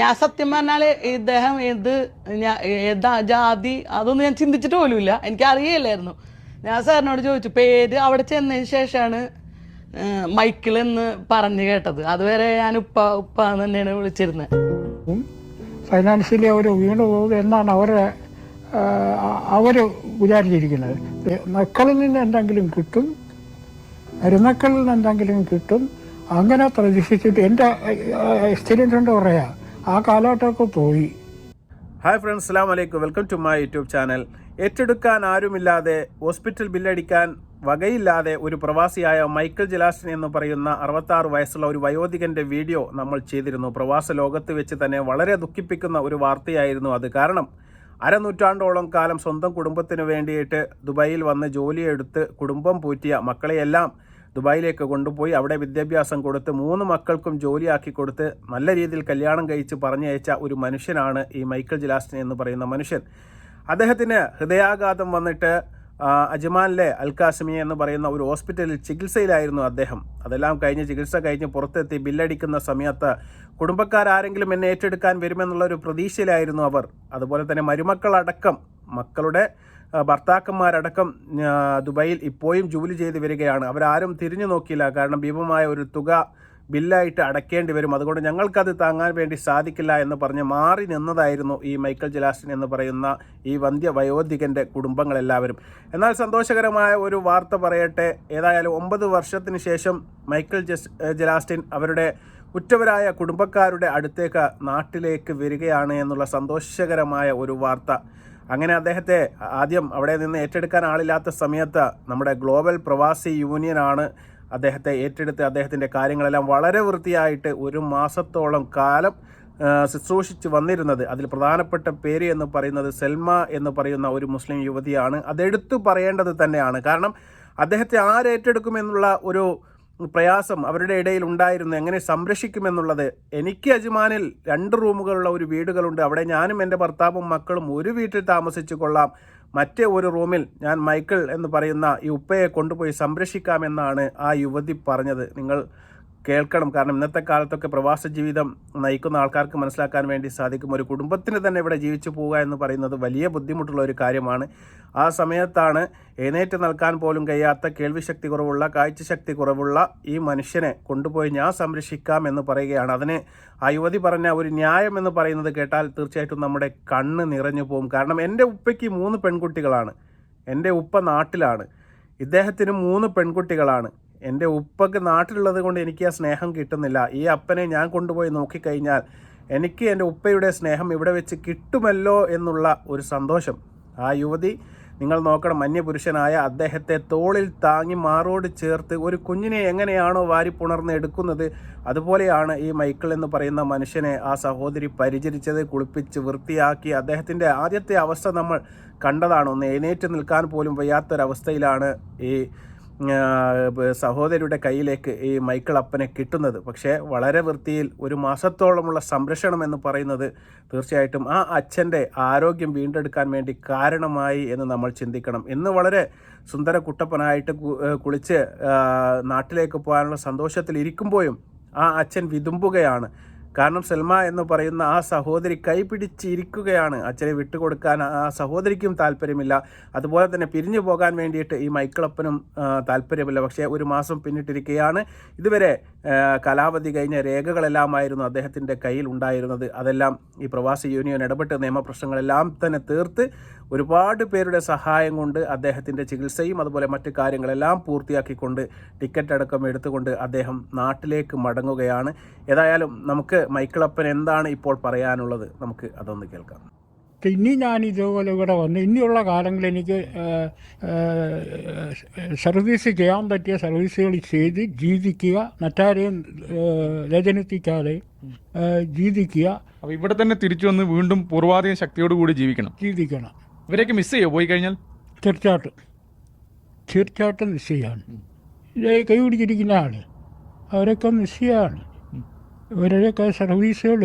ഞാൻ സത്യം പറഞ്ഞാൽ ഇദ്ദേഹം ഏതാ ജാതി അതൊന്നും ഞാൻ ചിന്തിച്ചിട്ട് പോലുമില്ല, എനിക്ക് അറിയില്ലായിരുന്നു. ഞാൻ സാറിനോട് ചോദിച്ചു, പേര് അവിടെ ചെന്നതിന് ശേഷമാണ് മൈക്കിൾ എന്ന് പറഞ്ഞു കേട്ടത്. അതുവരെ ഞാൻ ഉപ്പ തന്നെയാണ് വിളിച്ചിരുന്നത്. ഫൈനാൻഷ്യലി അവർ വീണു പോകും എന്നാണ് അവർ വിചാരിച്ചിരിക്കുന്നത്. മക്കളിൽ നിന്ന് എന്തെങ്കിലും കിട്ടും, മരുമക്കളിൽ നിന്ന് എന്തെങ്കിലും കിട്ടും, അങ്ങനെ പ്രതീക്ഷിച്ചിട്ട് എൻ്റെ എക്സ്പീരിയൻസ് കൊണ്ട് പറയാം, ആ കാലഘട്ടമൊക്കെ പോയി. ഹായ് ഫ്രണ്ട്സ്, അസ്സലാമു അലൈക്കും. Welcome to my YouTube channel. ഏറ്റെടുക്കാൻ ആരുമില്ലാതെ, ഹോസ്പിറ്റൽ ബില്ലടിക്കാൻ വകയില്ലാതെ ഒരു പ്രവാസിയായ മൈക്കിൾ ജലാസ്റ്റിൻ എന്ന് പറയുന്ന 66 വയസ്സുള്ള ഒരു വയോധികൻ്റെ വീഡിയോ നമ്മൾ ചെയ്തിരുന്നു. പ്രവാസ ലോകത്ത് വെച്ച് തന്നെ വളരെ ദുഃഖിപ്പിക്കുന്ന ഒരു വാർത്തയായിരുന്നു അത്. കാരണം അരനൂറ്റാണ്ടോളം കാലം സ്വന്തം കുടുംബത്തിന് വേണ്ടിയിട്ട് ദുബായിൽ വന്ന് ജോലിയെടുത്ത് കുടുംബം പൂറ്റിയ മക്കളെയെല്ലാം ദുബായിലേക്ക് കൊണ്ടുപോയി അവിടെ വിദ്യാഭ്യാസം കൊടുത്ത് 3 മക്കൾക്കും ജോലിയാക്കി കൊടുത്ത് നല്ല രീതിയിൽ കല്യാണം കഴിച്ച് പറഞ്ഞയച്ച ഒരു മനുഷ്യനാണ് ഈ മൈക്കിൾ ജലാസ്റ്റിൻ എന്ന് പറയുന്ന മനുഷ്യൻ. അദ്ദേഹത്തിന് ഹൃദയാഘാതം വന്നിട്ട് അജ്മാനിലെ അൽ കാസിമി എന്ന് പറയുന്ന ഒരു ഹോസ്പിറ്റലിൽ ചികിത്സയിലായിരുന്നു അദ്ദേഹം. അതെല്ലാം കഴിഞ്ഞ് ചികിത്സ കഴിഞ്ഞ് പുറത്തെത്തി ബില്ലടിക്കുന്ന സമയത്ത് കുടുംബക്കാരെങ്കിലും എന്നെ ഏറ്റെടുക്കാൻ വരുമെന്നുള്ളൊരു പ്രതീക്ഷയിലായിരുന്നു അവർ. അതുപോലെ തന്നെ മരുമക്കളടക്കം, മക്കളുടെ ഭർത്താക്കന്മാരടക്കം ദുബായിൽ ഇപ്പോഴും ജോലി ചെയ്ത് വരികയാണ്. അവരാരും തിരിഞ്ഞു നോക്കിയില്ല. കാരണം ഭീമമായ ഒരു തുക ബില്ലായിട്ട് അടയ്ക്കേണ്ടി വരും, അതുകൊണ്ട് ഞങ്ങൾക്കത് താങ്ങാൻ വേണ്ടി സാധിക്കില്ല എന്ന് പറഞ്ഞ് മാറി നിന്നതായിരുന്നു ഈ മൈക്കിൾ ജലാസ്റ്റിൻ എന്ന് പറയുന്ന ഈ വന്ധ്യ വയോധികൻ്റെ കുടുംബങ്ങളെല്ലാവരും. എന്നാൽ സന്തോഷകരമായ ഒരു വാർത്ത പറയട്ടെ. ഏതായാലും 9 വർഷത്തിന് ശേഷം മൈക്കിൾ ജലാസ്റ്റിൻ അവരുടെ ഉറ്റവരായ കുടുംബക്കാരുടെ അടുത്തേക്ക് നാട്ടിലേക്ക് വരികയാണ് എന്നുള്ള സന്തോഷകരമായ ഒരു വാർത്ത. അങ്ങനെ അദ്ദേഹത്തെ ആദ്യം അവിടെ നിന്ന് ഏറ്റെടുക്കാൻ ആളില്ലാത്ത സമയത്ത് നമ്മുടെ ഗ്ലോബൽ പ്രവാസി യൂണിയനാണ് അദ്ദേഹത്തെ ഏറ്റെടുത്ത് അദ്ദേഹത്തിൻ്റെ കാര്യങ്ങളെല്ലാം വളരെ വൃത്തിയായിട്ട് 1 മാസത്തോളം കാലം ശുശ്രൂഷിച്ച് വന്നിരുന്നത്. അതിൽ പ്രധാനപ്പെട്ട പേര് എന്ന് പറയുന്നത് സെൽമ എന്ന് പറയുന്ന ഒരു മുസ്ലിം യുവതിയാണ്. അതെടുത്തു പറയേണ്ടത് തന്നെയാണ്. കാരണം അദ്ദേഹത്തെ ആരേറ്റെടുക്കുമെന്നുള്ള ഒരു പ്രയാസം അവരുടെ ഇടയിൽ ഉണ്ടായിരുന്നു, എങ്ങനെ സംരക്ഷിക്കുമെന്നുള്ളത്. എനിക്ക് അജ്മാനിൽ 2 റൂമുകളുള്ള ഒരു വീടുകളുണ്ട്. അവിടെ ഞാനും എൻ്റെ ഭർത്താവും മക്കളും ഒരു വീട്ടിൽ താമസിച്ചു കൊള്ളാം. മറ്റേ ഒരു റൂമിൽ ഞാൻ മൈക്കിൾ എന്ന് പറയുന്ന ഈ ഉപ്പയെ കൊണ്ടുപോയി സംരക്ഷിക്കാമെന്നാണ് ആ യുവതി പറഞ്ഞത്. നിങ്ങൾ കേൾക്കണം. കാരണം ഇന്നത്തെ കാലത്തൊക്കെ പ്രവാസ ജീവിതം നയിക്കുന്ന ആൾക്കാർക്ക് മനസ്സിലാക്കാൻ വേണ്ടി സാധിക്കും. ഒരു കുടുംബത്തിന് തന്നെ ഇവിടെ ജീവിച്ചു പോവുക എന്ന് പറയുന്നത് വലിയ ബുദ്ധിമുട്ടുള്ള ഒരു കാര്യമാണ്. ആ സമയത്താണ് എഴുന്നേറ്റ് നിൽക്കാൻ പോലും കഴിയാത്ത, കേൾവിശക്തി കുറവുള്ള, കാഴ്ചശക്തി കുറവുള്ള ഈ മനുഷ്യനെ കൊണ്ടുപോയി ഞാൻ സംരക്ഷിക്കാം എന്ന് പറയുകയാണ്. അതിന് ആ യുവതി പറഞ്ഞ ഒരു ന്യായം എന്ന് പറയുന്നത് കേട്ടാൽ തീർച്ചയായിട്ടും നമ്മുടെ കണ്ണ് നിറഞ്ഞു പോകും. കാരണം എൻ്റെ ഉപ്പയ്ക്ക് 3 പെൺകുട്ടികളാണ്. എൻ്റെ ഉപ്പ നാട്ടിലാണ്, ഇദ്ദേഹത്തിന് 3 പെൺകുട്ടികളാണ്. എൻ്റെ ഉപ്പക്ക് നാട്ടിലുള്ളത് കൊണ്ട് എനിക്ക് ആ സ്നേഹം കിട്ടുന്നില്ല. ഈ അപ്പനെ ഞാൻ കൊണ്ടുപോയി നോക്കിക്കഴിഞ്ഞാൽ എനിക്ക് എൻ്റെ ഉപ്പയുടെ സ്നേഹം ഇവിടെ വെച്ച് കിട്ടുമല്ലോ എന്നുള്ള ഒരു സന്തോഷം. ആ യുവതി നിങ്ങൾ നോക്കണം, അന്യപുരുഷനായ അദ്ദേഹത്തെ തോളിൽ താങ്ങി മാറോട് ചേർത്ത് ഒരു കുഞ്ഞിനെ എങ്ങനെയാണോ വാരിപ്പുണർന്ന് എടുക്കുന്നത്, അതുപോലെയാണ് ഈ മൈക്കിൾ എന്ന് പറയുന്ന മനുഷ്യനെ ആ സഹോദരി പരിചരിച്ചത്, കുളിപ്പിച്ച് വൃത്തിയാക്കി. അദ്ദേഹത്തിൻ്റെ ആദ്യത്തെ അവസ്ഥ നമ്മൾ കണ്ടതാണ്. ഒന്ന് എഴുന്നേറ്റ് നിൽക്കാൻ പോലും വയ്യാത്തൊരവസ്ഥയിലാണ് ഈ സഹോദരിയുടെ കയ്യിലേക്ക് ഈ മൈക്കിൾ അപ്പനെ കിട്ടുന്നത്. പക്ഷേ വളരെ വൃത്തിയിൽ 1 മാസത്തോളമുള്ള സംരക്ഷണം എന്ന് പറയുന്നത് തീർച്ചയായിട്ടും ആ അച്ഛൻ്റെ ആരോഗ്യം വീണ്ടെടുക്കാൻ വേണ്ടി കാരണമായി എന്ന് നമ്മൾ ചിന്തിക്കണം. ഇന്ന് വളരെ സുന്ദര കുട്ടപ്പനായിട്ട് കുളിച്ച് നാട്ടിലേക്ക് പോകാനുള്ള സന്തോഷത്തിൽ ഇരിക്കുമ്പോഴും ആ അച്ഛൻ വിതുമ്പുകയാണ്. കാരണം സെൽമ എന്ന് പറയുന്ന ആ സഹോദരി കൈപിടിച്ചിരിക്കുകയാണ്. അച്ഛനെ വിട്ടുകൊടുക്കാൻ ആ സഹോദരിക്കും താല്പര്യമില്ല. അതുപോലെ തന്നെ പിരിഞ്ഞു പോകാൻ വേണ്ടിയിട്ട് ഈ മൈക്കിളപ്പനും താല്പര്യമില്ല. പക്ഷേ 1 മാസം പിന്നിട്ടിരിക്കുകയാണ്. ഇതുവരെ കാലാവധി കഴിഞ്ഞ രേഖകളെല്ലാമായിരുന്നു അദ്ദേഹത്തിൻ്റെ കയ്യിൽ ഉണ്ടായിരുന്നത്. അതെല്ലാം ഈ പ്രവാസി യൂണിയൻ ഇടപെട്ട് നിയമപ്രശ്നങ്ങളെല്ലാം തന്നെ തീർത്ത് ഒരുപാട് പേരുടെ സഹായം കൊണ്ട് അദ്ദേഹത്തിൻ്റെ ചികിത്സയും അതുപോലെ മറ്റു കാര്യങ്ങളെല്ലാം പൂർത്തിയാക്കിക്കൊണ്ട് ടിക്കറ്റ് അടക്കം എടുത്തുകൊണ്ട് അദ്ദേഹം നാട്ടിലേക്ക് മടങ്ങുകയാണ്. ഏതായാലും നമുക്ക് മൈക്കിളപ്പൻ എന്താണ് ഇപ്പോൾ പറയാനുള്ളത്, നമുക്ക് അതൊന്ന് കേൾക്കാം. ഇനി ഞാൻ ഇതുപോലെ ഇവിടെ വന്ന് ഇനിയുള്ള കാലങ്ങളിൽ എനിക്ക് സർവീസ് ചെയ്യാൻ പറ്റിയ സർവീസുകൾ ചെയ്ത് ജീവിക്കുക, മറ്റാരെയും വേദനിപ്പിക്കാതെ ജീവിക്കുക. അപ്പോൾ ഇവിടെ തന്നെ തിരിച്ചു വന്ന് വീണ്ടും പൂർവാധിക ശക്തിയോടുകൂടി ജീവിക്കണം. ഇവരെയൊക്കെ മിസ് ചെയ്യുമോ പോയി കഴിഞ്ഞാൽ? തീർച്ചയായിട്ടും മിസ് ചെയ്യാണ്. കൈ പിടിച്ചിരിക്കുന്ന ആൾ അവരൊക്കെ മിസ് ചെയ്യാണ്. ഇവരുടെയൊക്കെ സർവീസുകൾ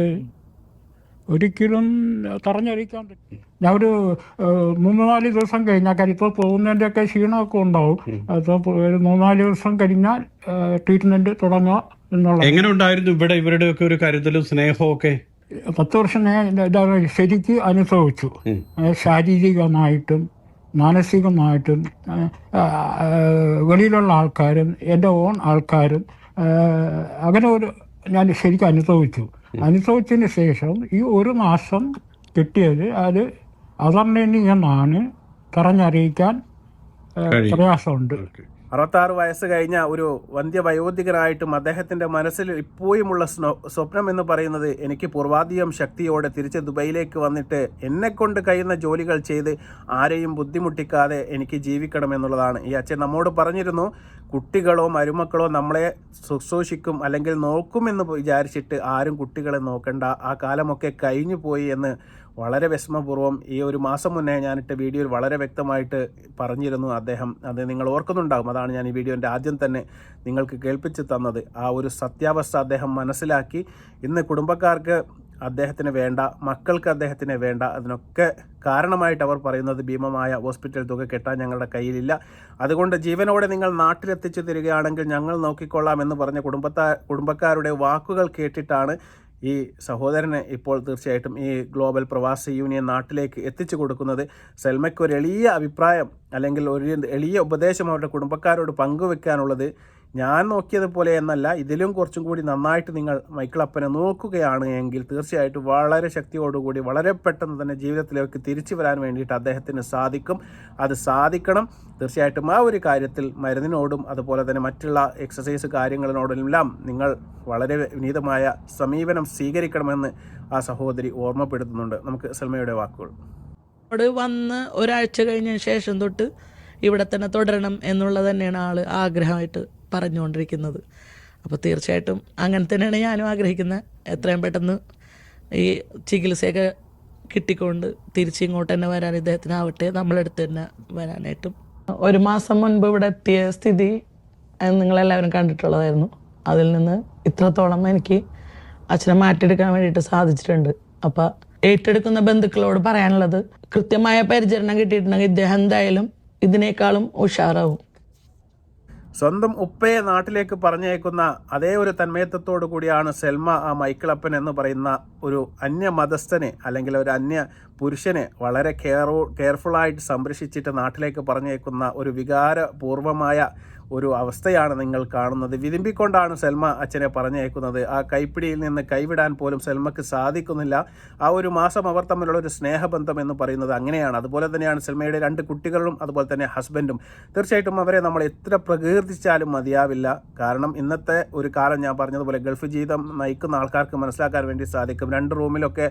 ഒരിക്കലും പറഞ്ഞറിയിക്കാൻ പറ്റും. ഞാൻ ഒരു 3-4 ദിവസം കഴിഞ്ഞാൽ, കാര്യം ഇപ്പോൾ പോകുന്നതിൻ്റെയൊക്കെ ക്ഷീണമൊക്കെ ഉണ്ടാവും. അപ്പോൾ ഒരു 3-4 ദിവസം കഴിഞ്ഞാൽ ട്രീറ്റ്മെൻറ്റ് തുടങ്ങുക എന്നുള്ളത്. എങ്ങനെ ഉണ്ടായിരുന്നു ഇവിടെ ഇവരുടെയൊക്കെ ഒരു കരുതലും സ്നേഹവും ഒക്കെ? 10 വർഷം ഞാൻ എന്താണ് ശരിക്ക് അനുഭവിച്ചു. ശാരീരികമായിട്ടും മാനസികമായിട്ടും വെളിയിലുള്ള ആൾക്കാരും എൻ്റെ ഓൺ ആൾക്കാരും അങ്ങനെ ഒരു ഞാൻ ശരിക്കും അനുഭവിച്ചതിന് ശേഷം ഈ 1 മാസം കിട്ടിയത് അത് അവർണ്ണനീയമാണ്, പറഞ്ഞറിയിക്കാൻ പ്രയാസമുണ്ട്. 66 വയസ്സ് കഴിഞ്ഞ ഒരു വന്ധ്യവയോധികനായിട്ടും അദ്ദേഹത്തിൻ്റെ മനസ്സിൽ ഇപ്പോഴുമുള്ള സ്വപ്നം എന്ന് പറയുന്നത് എനിക്ക് പൂർവാധികം ശക്തിയോടെ തിരിച്ച് ദുബൈയിലേക്ക് വന്നിട്ട് എന്നെക്കൊണ്ട് കഴിയുന്ന ജോലികൾ ചെയ്ത് ആരെയും ബുദ്ധിമുട്ടിക്കാതെ എനിക്ക് ജീവിക്കണമെന്നുള്ളതാണ്. ഈ അച്ഛൻ നമ്മോട് പറഞ്ഞിരുന്നു, കുട്ടികളോ മരുമക്കളോ നമ്മളെ ശുശ്രൂഷിക്കും അല്ലെങ്കിൽ നോക്കുമെന്ന് വിചാരിച്ചിട്ട് ആരും കുട്ടികളെ നോക്കണ്ട, ആ കാലമൊക്കെ കഴിഞ്ഞു പോയി എന്ന് വളരെ വിഷമപൂർവ്വം ഈ 1 മാസം മുന്നേ ഞാനിട്ട വീഡിയോയിൽ വളരെ വ്യക്തമായിട്ട് പറഞ്ഞിരുന്നു അദ്ദേഹം. അത് നിങ്ങൾ ഓർക്കുന്നുണ്ടാകും. അതാണ് ഞാൻ ഈ വീഡിയോൻ്റെ ആദ്യം തന്നെ നിങ്ങൾക്ക് കേൾപ്പിച്ച് തന്നത്. ആ ഒരു സത്യാവസ്ഥ അദ്ദേഹം മനസ്സിലാക്കി. ഇന്ന് കുടുംബക്കാർക്ക് അദ്ദേഹത്തിന് വേണ്ട, മക്കൾക്ക് അദ്ദേഹത്തിന് വേണ്ട. അതിനൊക്കെ കാരണമായിട്ട് അവർ പറയുന്നത് ഭീമമായ ഹോസ്പിറ്റൽ തുക കെട്ടാൻ ഞങ്ങളുടെ കയ്യിലില്ല, അതുകൊണ്ട് ജീവനോടെ നിങ്ങൾ നാട്ടിലെത്തിച്ചു തരികയാണെങ്കിൽ ഞങ്ങൾ നോക്കിക്കൊള്ളാം എന്ന് പറഞ്ഞ കുടുംബക്കാരുടെ വാക്കുകൾ കേട്ടിട്ടാണ് ഈ സഹോദരനെ ഇപ്പോൾ തീർച്ചയായിട്ടും ഈ ഗ്ലോബൽ പ്രവാസി യൂണിയൻ നാട്ടിലേക്ക് എത്തിച്ചു കൊടുക്കുന്നത്. സെൽമയ്ക്ക് ഒരു എളിയ അഭിപ്രായം അല്ലെങ്കിൽ ഒരു എളിയ ഉപദേശം അവരുടെ കുടുംബക്കാരോട് പങ്കുവെക്കാനുള്ളത്, ഞാൻ നോക്കിയതുപോലെ എന്നല്ല, ഇതിലും കുറച്ചും കൂടി നന്നായിട്ട് നിങ്ങൾ മൈക്കിളപ്പനെ നോക്കുകയാണ് എങ്കിൽ തീർച്ചയായിട്ടും വളരെ ശക്തിയോടുകൂടി വളരെ പെട്ടെന്ന് തന്നെ ജീവിതത്തിലേക്ക് തിരിച്ചു വരാൻ വേണ്ടിയിട്ട് അദ്ദേഹത്തിന് സാധിക്കും. അത് സാധിക്കണം. തീർച്ചയായിട്ടും ആ ഒരു കാര്യത്തിൽ മരുന്നിനോടും അതുപോലെ തന്നെ മറ്റുള്ള എക്സസൈസ് കാര്യങ്ങളിനോടെല്ലാം നിങ്ങൾ വളരെ വിനീതമായ സമീപനം സ്വീകരിക്കണമെന്ന് ആ സഹോദരി ഓർമ്മപ്പെടുത്തുന്നുണ്ട്. നമുക്ക് സൽമയുടെ വാക്കുകൾ. അവിടെ വന്ന് ഒരാഴ്ച കഴിഞ്ഞതിന് ശേഷം തൊട്ട് ഇവിടെ തന്നെ തുടരണം എന്നുള്ളത് തന്നെയാണ് ആൾ ആഗ്രഹമായിട്ട് പറഞ്ഞുകൊണ്ടിരിക്കുന്നത്. അപ്പോൾ തീർച്ചയായിട്ടും അങ്ങനെ തന്നെയാണ് ഞാനും ആഗ്രഹിക്കുന്നത്. എത്രയും പെട്ടെന്ന് ഈ ചികിത്സയൊക്കെ കിട്ടിക്കൊണ്ട് തിരിച്ചിങ്ങോട്ട് തന്നെ വരാൻ ഇദ്ദേഹത്തിനാവട്ടെ, നമ്മളെടുത്ത് തന്നെ വരാനായിട്ടും. 1 മാസം മുൻപ് ഇവിടെ എത്തിയ സ്ഥിതി നിങ്ങളെല്ലാവരും കണ്ടിട്ടുള്ളതായിരുന്നു. അതിൽ നിന്ന് ഇത്രത്തോളം എനിക്ക് അച്ഛനെ മാറ്റിയെടുക്കാൻ വേണ്ടിയിട്ട് സാധിച്ചിട്ടുണ്ട്. അപ്പോൾ ഏറ്റെടുക്കുന്ന ബന്ധുക്കളോട് പറയാനുള്ളത്, കൃത്യമായ പരിചരണം കിട്ടിയിട്ടുണ്ടെങ്കിൽ ഇദ്ദേഹം എന്തായാലും ഇതിനേക്കാളും ഉഷാറാവും. സ്വന്തം ഉപ്പയെ നാട്ടിലേക്ക് പറഞ്ഞേക്കുന്ന അതേ ഒരു തന്മയത്വത്തോടു കൂടിയാണ് സെൽമ ആ മൈക്കിളപ്പൻ എന്ന് പറയുന്ന ഒരു അന്യ മതസ്ഥനെ അല്ലെങ്കിൽ ഒരു അന്യ പുരുഷനെ വളരെ കെയർഫുള്ളായിട്ട് സംരക്ഷിച്ചിട്ട് നാട്ടിലേക്ക് പറഞ്ഞേക്കുന്ന ഒരു വികാരപൂർവമായ ഒരു അവസ്ഥയാണ് നിങ്ങൾ കാണുന്നത്. വിരുമ്പിക്കൊണ്ടാണ് സെൽമ അച്ഛനെ പറഞ്ഞേക്കുന്നത്. ആ കൈപ്പിടിയിൽ നിന്ന് കൈവിടാൻ പോലും സെൽമക്ക് സാധിക്കുന്നില്ല. ആ 1 മാസം അവർ തമ്മിലുള്ള ഒരു സ്നേഹബന്ധം എന്ന് പറയുന്നത് അങ്ങനെയാണ്. അതുപോലെ തന്നെയാണ് സെൽമയുടെ 2 കുട്ടികളും അതുപോലെ തന്നെ ഹസ്ബൻഡും. തീർച്ചയായിട്ടും അവരെ നമ്മൾ എത്ര പ്രകീർത്തിച്ചാലും മതിയാവില്ല. കാരണം ഇന്നത്തെ ഒരു കാലം ഞാൻ പറഞ്ഞതുപോലെ ഗൾഫ് ജീവിതം നയിക്കുന്ന ആൾക്കാർക്ക് മനസ്സിലാക്കാൻ വേണ്ടി സാധിക്കും. 2 റൂമിലൊക്കെ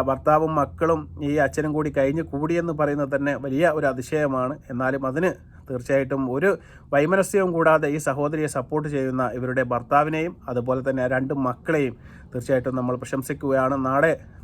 ഭർത്താവും മക്കളും ഈ അച്ഛനും കൂടി കഴിഞ്ഞ് കൂടിയെന്ന് പറയുന്നത് തന്നെ വലിയ ഒരു അതിശയമാണ്. എന്നാലും അതിന് തീർച്ചയായിട്ടും ഒരു വൈമനസ്യവും കൂടാതെ ഈ സഹോദരിയെ സപ്പോർട്ട് ചെയ്യുന്ന ഇവരുടെ ഭർത്താവിനെയും അതുപോലെ തന്നെ 2 മക്കളെയും തീർച്ചയായിട്ടും നമ്മൾ പ്രശംസിക്കുകയാണ്.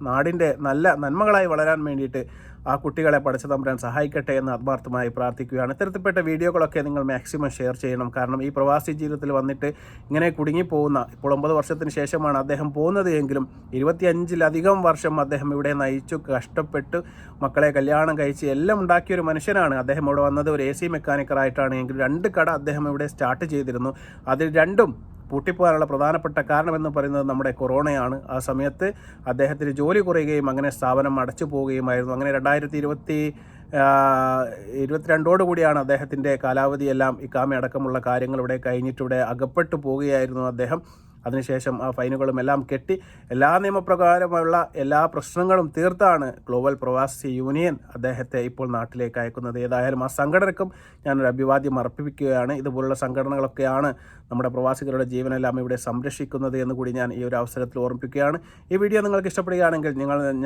നാടിൻ്റെ നല്ല നന്മകളായി വളരാൻ വേണ്ടിയിട്ട് ആ കുട്ടികളെ പഠിച്ച തമ്പുരാൻ സഹായിക്കട്ടെ എന്ന് ആത്മാർത്ഥമായി പ്രാർത്ഥിക്കുകയാണ്. ഇത്തരത്തിൽപ്പെട്ട വീഡിയോകളൊക്കെ നിങ്ങൾ മാക്സിമം ഷെയർ ചെയ്യണം. കാരണം ഈ പ്രവാസി ജീവിതത്തിൽ വന്നിട്ട് ഇങ്ങനെ കുടുങ്ങിപ്പോകുന്ന, ഇപ്പോൾ 9 വർഷത്തിന് ശേഷമാണ് അദ്ദേഹം പോകുന്നത് എങ്കിലും 25-ലധികം വർഷം അദ്ദേഹം ഇവിടെ നയിച്ചു കഷ്ടപ്പെട്ട് മക്കളെ കല്യാണം കഴിച്ച് എല്ലാം ഉണ്ടാക്കിയൊരു മനുഷ്യനാണ്. അദ്ദേഹം ഇവിടെ വന്നത് ഒരു AC മെക്കാനിക്കറായിട്ടാണ് എങ്കിലും 2 കട അദ്ദേഹം ഇവിടെ സ്റ്റാർട്ട് ചെയ്തിരുന്നു. അതിൽ 2ഉം പൂട്ടിപ്പോകാനുള്ള പ്രധാനപ്പെട്ട കാരണമെന്ന് പറയുന്നത് നമ്മുടെ കൊറോണയാണ്. ആ സമയത്ത് അദ്ദേഹത്തിന് ജോലി കുറയുകയും അങ്ങനെ സ്ഥാപനം അടച്ചു പോവുകയുമായിരുന്നു. അങ്ങനെ 2022 കൂടിയാണ് അദ്ദേഹത്തിൻ്റെ കാലാവധിയെല്ലാം ഇക്കാമ അടക്കമുള്ള കാര്യങ്ങൾ ഇവിടെ കഴിഞ്ഞിട്ട് ഇവിടെ അകപ്പെട്ടു പോവുകയായിരുന്നു അദ്ദേഹം. അതിനുശേഷം ആ ഫൈനുകളും എല്ലാം കെട്ടി എല്ലാ നിയമപ്രകാരമുള്ള എല്ലാ പ്രശ്നങ്ങളും തീർത്താണ് ഗ്ലോബൽ പ്രവാസി യൂണിയൻ അദ്ദേഹത്തെ ഇപ്പോൾ നാട്ടിലേക്ക് അയക്കുന്നത്. ഏതായാലും ആ സംഘടനക്കും ഞാനൊരു അഭിവാദ്യം അർപ്പിക്കുകയാണ്. ഇതുപോലുള്ള സംഘടനകളൊക്കെയാണ് നമ്മുടെ പ്രവാസികളുടെ ജീവനെല്ലാം ഇവിടെ സംരക്ഷിക്കുന്നത് എന്ന് കൂടി ഞാൻ ഈ ഒരു അവസരത്തിൽ ഓർമ്മിപ്പിക്കുകയാണ്. ഈ വീഡിയോ നിങ്ങൾക്ക് ഇഷ്ടപ്പെടുകയാണെങ്കിൽ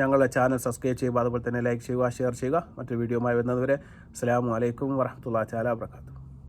ഞങ്ങളുടെ ചാനൽ സബ്സ്ക്രൈബ് ചെയ്യുക, അതുപോലെ തന്നെ ലൈക്ക് ചെയ്യുക, ഷെയർ ചെയ്യുക. മറ്റൊരു വീഡിയോയുമായി വരുന്നതുവരെ അസ്സലാമു അലൈക്കും വറഹ്മത്തുള്ളാഹി തആല വബറകാതുഹു.